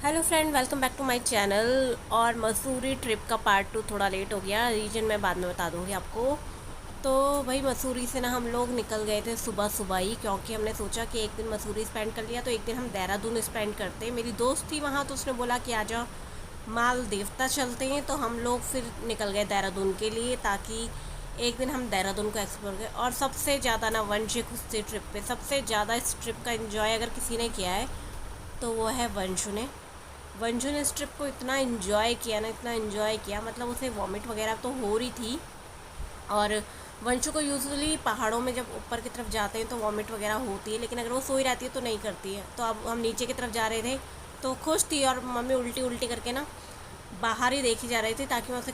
Hello friend, welcome back to my channel. और Mussoorie trip का part 2 थोड़ा लेट हो गया। रीजन मैं बाद में बता दूंगी आपको। तो भाई मसूरी से ना हम लोग निकल गए थे सुबह सुबह ही, क्योंकि हमने सोचा कि एक दिन मसूरी स्पेंड कर लिया तो एक दिन हम देहरादून स्पेंड करते हैं। मेरी दोस्त थी वहाँ, तो उसने बोला कि आजा माल देवता चलते हैं। तो हम लोग फिर निकल गए देहरादून के लिए, ताकि एक दिन हम देहरादून को एक्सप्लोर करें। और सबसे ज़्यादा ना वंश खुद से ट्रिप पे सबसे ज़्यादा इस ट्रिप का एंजॉय अगर किसी ने किया है तो वो है वंशु ने। वंशु ने इस ट्रिप को इतना इन्जॉय किया ना, इतना इन्जॉय किया, मतलब उसे वॉमिट वगैरह तो हो रही थी। और वंशु को यूजुअली पहाड़ों में जब ऊपर की तरफ जाते हैं तो वॉमिट वगैरह होती है, लेकिन अगर वो सोई रहती है तो नहीं करती है। तो अब हम नीचे की तरफ जा रहे थे तो खुश थी, और मम्मी उल्टी उल्टी करके ना बाहर ही देखी जा रही थी, ताकि मैं उसे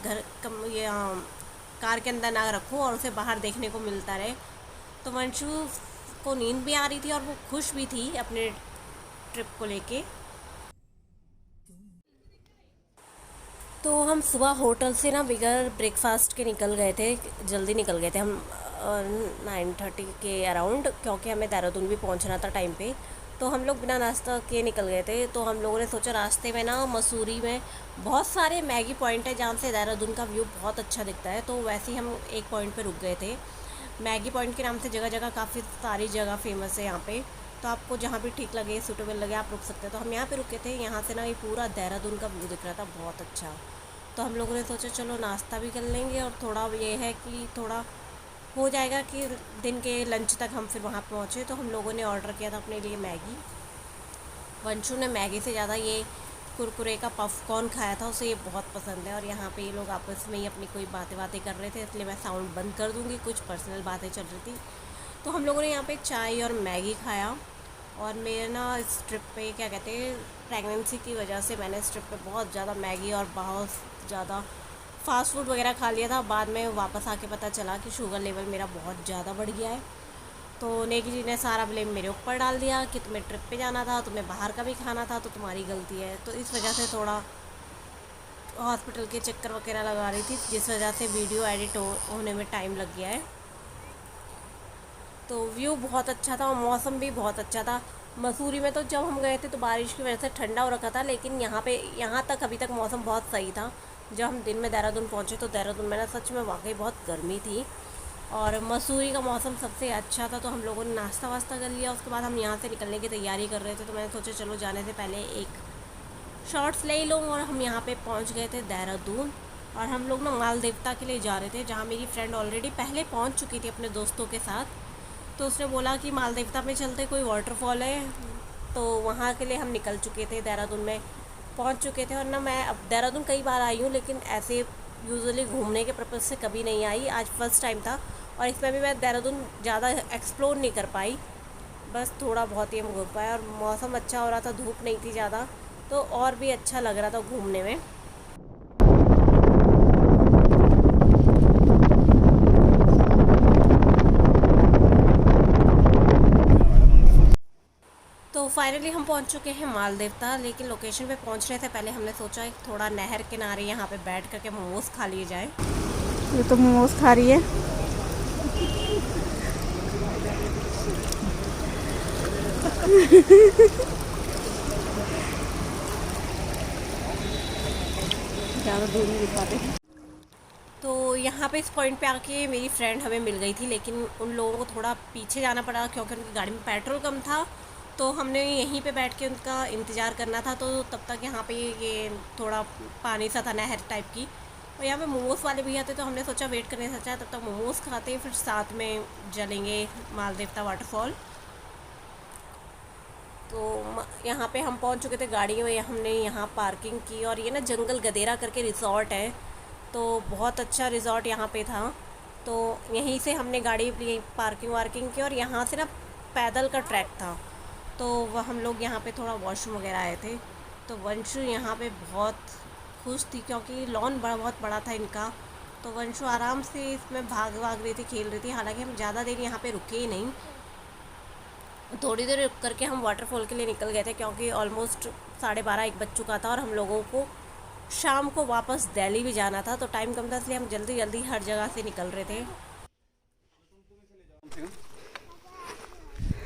कार के अंदर ना रखूँ और उसे बाहर देखने को मिलता रहे। तो वंशु को नींद भी आ रही थी और वो खुश भी थी अपने ट्रिप को लेके। तो हम सुबह होटल से ना बिगर ब्रेकफास्ट के निकल गए थे। जल्दी निकल गए थे हम 9:30 के अराउंड, क्योंकि हमें देहरादून भी पहुंचना था टाइम पे। तो हम लोग बिना नाश्ता के निकल गए थे। तो हम लोगों ने सोचा रास्ते में ना मसूरी में बहुत सारे मैगी पॉइंट है जहाँ से देहरादून का व्यू बहुत अच्छा दिखता है। तो वैसे ही हम एक पॉइंट पे रुक गए थे। मैगी पॉइंट के नाम से जगह जगह काफ़ी सारी जगह फेमस है यहाँ पे। तो आपको जहाँ भी ठीक लगे, सूटेबल लगे, आप रुक सकते हैं। तो हम यहाँ पे रुके थे। यहाँ से ना ये पूरा देहरादून का व्यू दिख रहा था, बहुत अच्छा। तो हम लोगों ने सोचा चलो नाश्ता भी कर लेंगे, और थोड़ा ये है कि थोड़ा हो जाएगा कि दिन के लंच तक हम फिर वहाँ पहुँचे। तो हम लोगों ने ऑर्डर किया था अपने लिए मैगी। वंशु ने मैगी से ज़्यादा ये कुरकुरे का पॉपकॉर्न खाया था, उसे ये बहुत पसंद है। और यहाँ पे ये लोग आपस में ही अपनी कोई बातें बातें कर रहे थे, इसलिए मैं साउंड बंद कर दूँगी, कुछ पर्सनल बातें चल रही थी। तो हम लोगों ने यहाँ पे चाय और मैगी खाया। और मेरे ना इस ट्रिप पे क्या कहते हैं, प्रेगनेंसी की वजह से मैंने इस ट्रिप पे बहुत ज़्यादा मैगी और बहुत ज़्यादा फास्ट फूड वगैरह खा लिया था। बाद में वापस आके पता चला कि शुगर लेवल मेरा बहुत ज़्यादा बढ़ गया है। तो नेगी जी ने सारा ब्लेम मेरे ऊपर डाल दिया कि तुम्हें ट्रिप पे जाना था, तुम्हें बाहर का भी खाना था, तो तुम्हारी गलती है। तो इस वजह से थोड़ा हॉस्पिटल के चक्कर वगैरह लगा रही थी, जिस वजह से वीडियो एडिट होने में टाइम लग गया है। तो व्यू बहुत अच्छा था और मौसम भी बहुत अच्छा था। मसूरी में तो जब हम गए थे तो बारिश की वजह से ठंडा हो रखा था, लेकिन यहाँ तक अभी तक मौसम बहुत सही था। जब हम दिन में देहरादून पहुँचे तो देहरादून में ना सच में वाकई बहुत गर्मी थी। और मसूरी का मौसम सबसे अच्छा था। तो हम लोगों ने नाश्ता वास्ता कर लिया। उसके बाद हम यहाँ से निकलने की तैयारी कर रहे थे, तो मैंने सोचा चलो जाने से पहले एक शॉर्ट्स ले लूँ। और हम यहाँ पे पहुँच गए थे देहरादून। और हम लोग ना माल देवता के लिए जा रहे थे, जहाँ मेरी फ्रेंड ऑलरेडी पहले पहुँच चुकी थी अपने दोस्तों के साथ। तो उसने बोला कि माल देवता में चलते, कोई वाटरफॉल है। तो वहाँ के लिए हम निकल चुके थे, देहरादून में पहुँच चुके थे। और ना मैं अब देहरादून कई बार आई हूँ, लेकिन ऐसे यूजुअली घूमने के पर्पज़ से कभी नहीं आई, आज फर्स्ट टाइम था। और इसमें भी मैं देहरादून ज़्यादा एक्सप्लोर नहीं कर पाई, बस थोड़ा बहुत ही हम घूम पाए। और मौसम अच्छा हो रहा था, धूप नहीं थी ज़्यादा, तो और भी अच्छा लग रहा था घूमने में। तो फाइनली हम पहुंच चुके हैं माल देवता, लेकिन लोकेशन पे पहुंचने से पहले हमने सोचा एक थोड़ा नहर किनारे यहाँ पे बैठ करके मोमोज खा लिए जाए। ये तो मोमोज खा रही है। ज़्यादा दूर नहीं दिख पाते। तो यहाँ पे इस पॉइंट पे आके मेरी फ्रेंड हमें मिल गई थी, लेकिन उन लोगों को थोड़ा पीछे जाना पड़ा क्योंकि उनकी गाड़ी में पेट्रोल कम था। तो हमने यहीं पे बैठ के उनका इंतज़ार करना था। तो तब तक यहाँ पे ये थोड़ा पानी सा था, नहर टाइप की। और यहाँ पे मोमोज़ वाले भी आते, तो हमने सोचा वेट करने से अच्छा तब तक मोमोज़ खाते फिर साथ में चलेंगे माल देवता वाटरफॉल। तो यहाँ पे हम पहुँच चुके थे गाड़ी में, हमने यहाँ पार्किंग की। और ये ना जंगल गदेरा करके रिज़ॉर्ट है, तो बहुत अच्छा रिज़ॉर्ट यहाँ पे था। तो यहीं से हमने गाड़ी पार्किंग वार्किंग की, और यहाँ से ना पैदल का ट्रैक था। तो वह हम लोग यहाँ पे थोड़ा वॉशरूम वगैरह आए थे। तो वंशु यहाँ पे बहुत खुश थी, क्योंकि लॉन बहुत बड़ा था इनका। तो वंशु आराम से इसमें भाग भाग रही थी, खेल रही थी। हालांकि हम ज़्यादा देर यहाँ पे रुके ही नहीं, थोड़ी देर रुक करके हम वाटरफॉल के लिए निकल गए थे, क्योंकि ऑलमोस्ट 12:30 1 बज चुका था। और हम लोगों को शाम को वापस दिल्ली भी जाना था, तो टाइम कम था, इसलिए हम जल्दी जल्दी हर जगह से निकल रहे थे।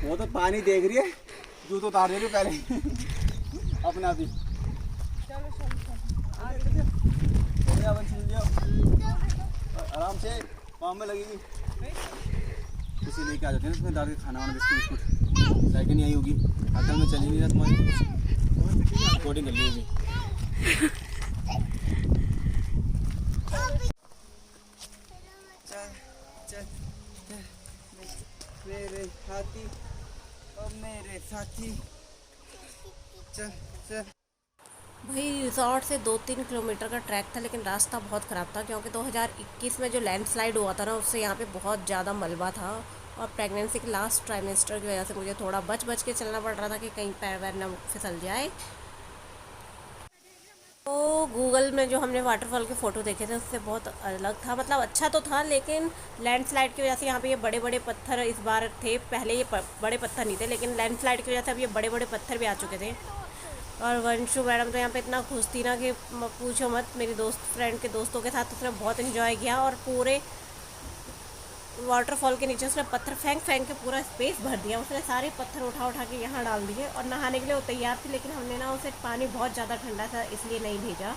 वो तो पानी देख रही है, जूतो उतार दे रही है पहले अपने आप ही। आराम से पाँव में लगेगी। इसे लेके आ जाते हैं उसमें डाल के खाना वाना बिस्कुट बिस्कुट। लाइटें नहीं आई होगी, होटल में चली नहीं रहा तुम्हारी रिकॉर्डिंग कर ली होगी। मेरे साथी और मेरे साथी चल चल। भाई रिजॉर्ट से 2-3 किलोमीटर का ट्रैक था, लेकिन रास्ता बहुत ख़राब था क्योंकि 2021 में जो लैंडस्लाइड हुआ था ना, उससे यहाँ पे बहुत ज़्यादा मलबा था। और प्रेगनेंसी के लास्ट ट्राइमेस्टर की वजह से मुझे थोड़ा बच बच के चलना पड़ रहा था कि कहीं पैर वैर ना फिसल जाए। तो गूगल में जो हमने वाटरफॉल के फ़ोटो देखे थे उससे बहुत अलग था, मतलब अच्छा तो था, लेकिन लैंडस्लाइड की वजह से यहाँ पे ये बड़े बड़े पत्थर इस बार थे। पहले ये बड़े पत्थर नहीं थे, लेकिन लैंडस्लाइड की वजह से अब ये बड़े बड़े पत्थर भी आ चुके थे। और वंशु मैडम तो यहाँ पे इतना खुश थी ना कि पूछो मत। मेरी दोस्त फ्रेंड के दोस्तों के साथ उसने बहुत इन्जॉय किया और पूरे वाटरफॉल के नीचे उसने पत्थर फेंक फेंक के पूरा स्पेस भर दिया। उसने सारे पत्थर उठा उठा के यहाँ डाल दिए और नहाने के लिए वो तैयार थी, लेकिन हमने ना उसे पानी बहुत ज़्यादा ठंडा था इसलिए नहीं भेजा।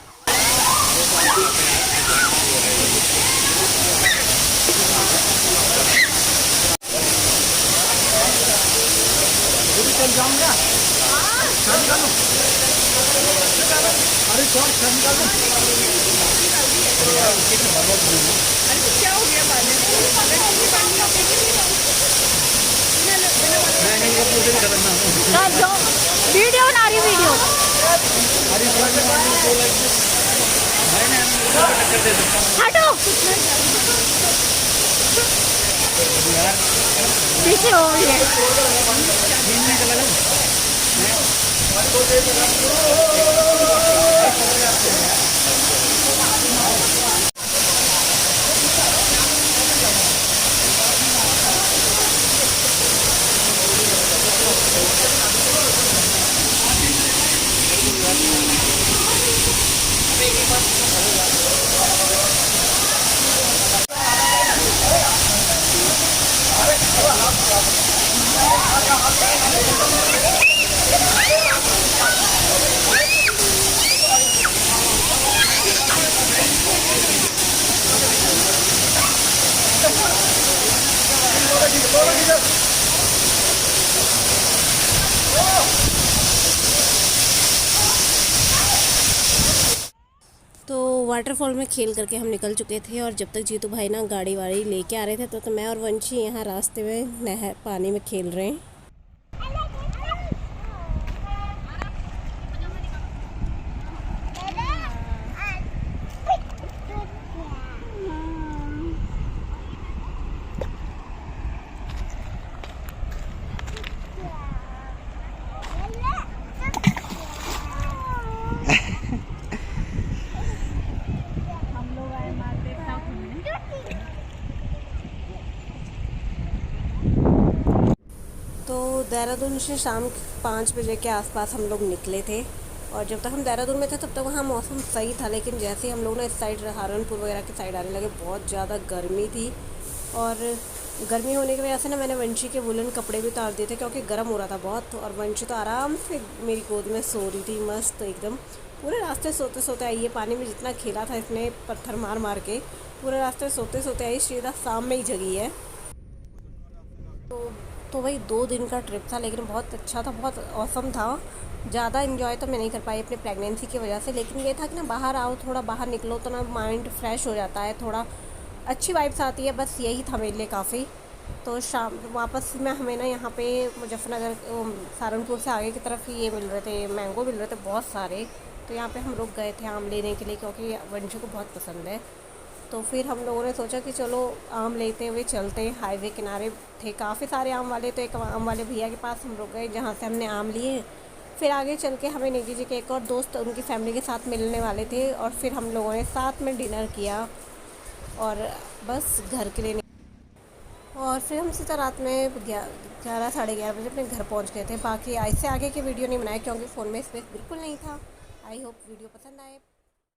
चल जाऊंगा। अरे क्या हो गया? वीडियो बना रही वीडियो। हटो पीछे हो गई है। तो वाटरफॉल में खेल करके हम निकल चुके थे और जब तक जीतू भाई ना गाड़ी वाड़ी लेके आ रहे थे तो मैं और वंशी यहाँ रास्ते में नहर पानी में खेल रहे हैं। तो देहरादून से शाम 5 बजे के आसपास हम लोग निकले थे और जब तक हम देहरादून में थे तब तक वहाँ मौसम सही था, लेकिन जैसे ही हम लोग ना इस साइड सहारनपुर वगैरह की साइड आने लगे बहुत ज़्यादा गर्मी थी। और गर्मी होने की वजह से ना मैंने वंशी के वुलन कपड़े भी उतार दिए थे क्योंकि गर्म हो रहा था बहुत। और वंशी तो आराम से मेरी गोद में सो रही थी मस्त एकदम। पूरे रास्ते सोते सोते आई है, पानी में जितना खेला था इसने पत्थर मार मार के पूरे रास्ते सोते सोते आई, सीधा शाम में ही जगी है। तो वही 2 दिन का ट्रिप था, लेकिन बहुत अच्छा था, बहुत औसम था। ज़्यादा इन्जॉय तो मैं नहीं कर पाई अपनी प्रेगनेंसी की वजह से, लेकिन ये था कि ना बाहर आओ, थोड़ा बाहर निकलो तो ना माइंड फ्रेश हो जाता है, थोड़ा अच्छी वाइब्स आती है। बस यही था मेरे लिए काफ़ी। तो शाम वापस में हमें ना यहाँ पे मुजफ्फरनगर सहारनपुर से आगे की तरफ ये मिल रहे थे, मैंगो मिल रहे थे बहुत सारे। तो यहाँ पे हम लोग गए थे आम लेने के लिए क्योंकि वंशु को बहुत पसंद है। तो फिर हम लोगों ने सोचा कि चलो आम लेते हुए चलते हैं। हाईवे किनारे थे काफ़ी सारे आम वाले, तो एक आम वाले भैया के पास हम लोग गए जहाँ से हमने आम लिए। फिर आगे चल के हमें निधि जी के एक और दोस्त उनकी फैमिली के साथ मिलने वाले थे और फिर हम लोगों ने साथ में डिनर किया और बस घर के लिए। और फिर हम सीधा रात में 11 साढ़े 11 बजे अपने घर पहुंच गए थे। बाकी इससे आगे की वीडियो नहीं बनाई क्योंकि फ़ोन में स्पेस बिल्कुल नहीं था। आई होप वीडियो पसंद आए।